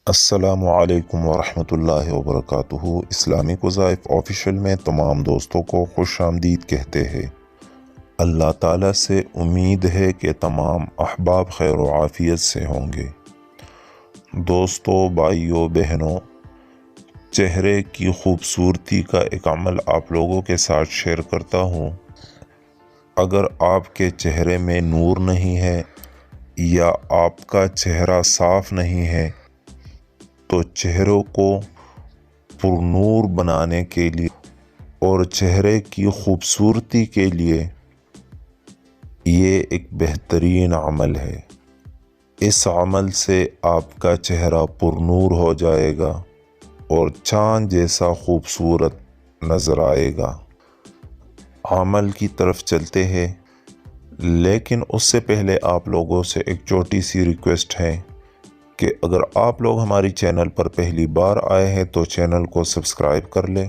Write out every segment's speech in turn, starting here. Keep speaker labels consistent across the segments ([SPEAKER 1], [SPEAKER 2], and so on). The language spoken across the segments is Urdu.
[SPEAKER 1] السلام علیکم ورحمۃ اللہ وبرکاتہ۔ اسلامک وظائف آفیشیل میں تمام دوستوں کو خوش آمدید کہتے ہیں۔ اللہ تعالیٰ سے امید ہے کہ تمام احباب خیر و عافیت سے ہوں گے۔ دوستوں، بھائیوں، بہنوں، چہرے کی خوبصورتی کا ایک عمل آپ لوگوں کے ساتھ شیئر کرتا ہوں۔ اگر آپ کے چہرے میں نور نہیں ہے یا آپ کا چہرہ صاف نہیں ہے تو چہروں کو پرنور بنانے کے لیے اور چہرے کی خوبصورتی کے لیے یہ ایک بہترین عمل ہے۔ اس عمل سے آپ کا چہرہ پرنور ہو جائے گا اور چاند جیسا خوبصورت نظر آئے گا۔ عمل کی طرف چلتے ہیں، لیکن اس سے پہلے آپ لوگوں سے ایک چھوٹی سی ریکویسٹ ہے کہ اگر آپ لوگ ہماری چینل پر پہلی بار آئے ہیں تو چینل کو سبسکرائب کر لیں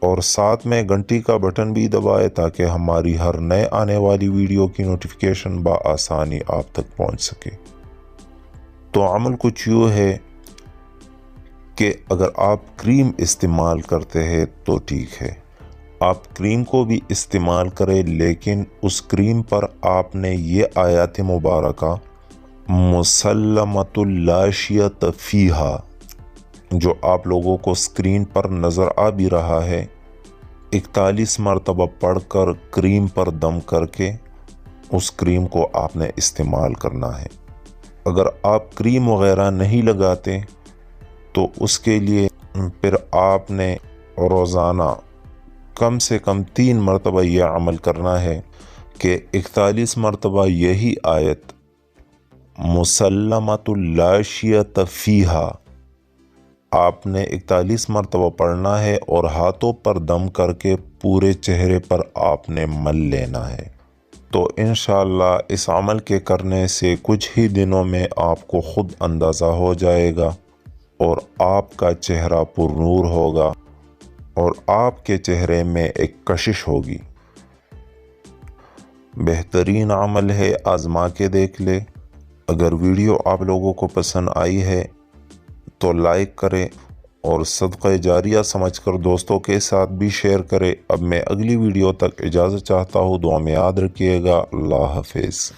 [SPEAKER 1] اور ساتھ میں گھنٹی کا بٹن بھی دبائے تاکہ ہماری ہر نئے آنے والی ویڈیو کی نوٹیفیکیشن بآسانی آپ تک پہنچ سکے۔ تو عمل کچھ یوں ہے کہ اگر آپ کریم استعمال کرتے ہیں تو ٹھیک ہے، آپ کریم کو بھی استعمال کریں، لیکن اس کریم پر آپ نے یہ آیات مبارکہ مسلمۃ لا شیۃ فیہا جو آپ لوگوں کو سکرین پر نظر آ بھی رہا ہے 41 مرتبہ پڑھ کر کریم پر دم کر کے اس کریم کو آپ نے استعمال کرنا ہے۔ اگر آپ کریم وغیرہ نہیں لگاتے تو اس کے لیے پھر آپ نے روزانہ کم سے کم 3 مرتبہ یہ عمل کرنا ہے کہ 41 مرتبہ یہی آیت مسلمۃ لا شیۃ فیہا آپ نے 41 مرتبہ پڑھنا ہے اور ہاتھوں پر دم کر کے پورے چہرے پر آپ نے مل لینا ہے۔ تو انشاءاللہ اس عمل کے کرنے سے کچھ ہی دنوں میں آپ کو خود اندازہ ہو جائے گا اور آپ کا چہرہ پرنور ہوگا اور آپ کے چہرے میں ایک کشش ہوگی۔ بہترین عمل ہے، آزما کے دیکھ لے۔ اگر ویڈیو آپ لوگوں کو پسند آئی ہے تو لائک کریں اور صدقہ جاریہ سمجھ کر دوستوں کے ساتھ بھی شیئر کریں۔ اب میں اگلی ویڈیو تک اجازت چاہتا ہوں، دعا میں یاد رکھیے گا۔ اللہ حافظ۔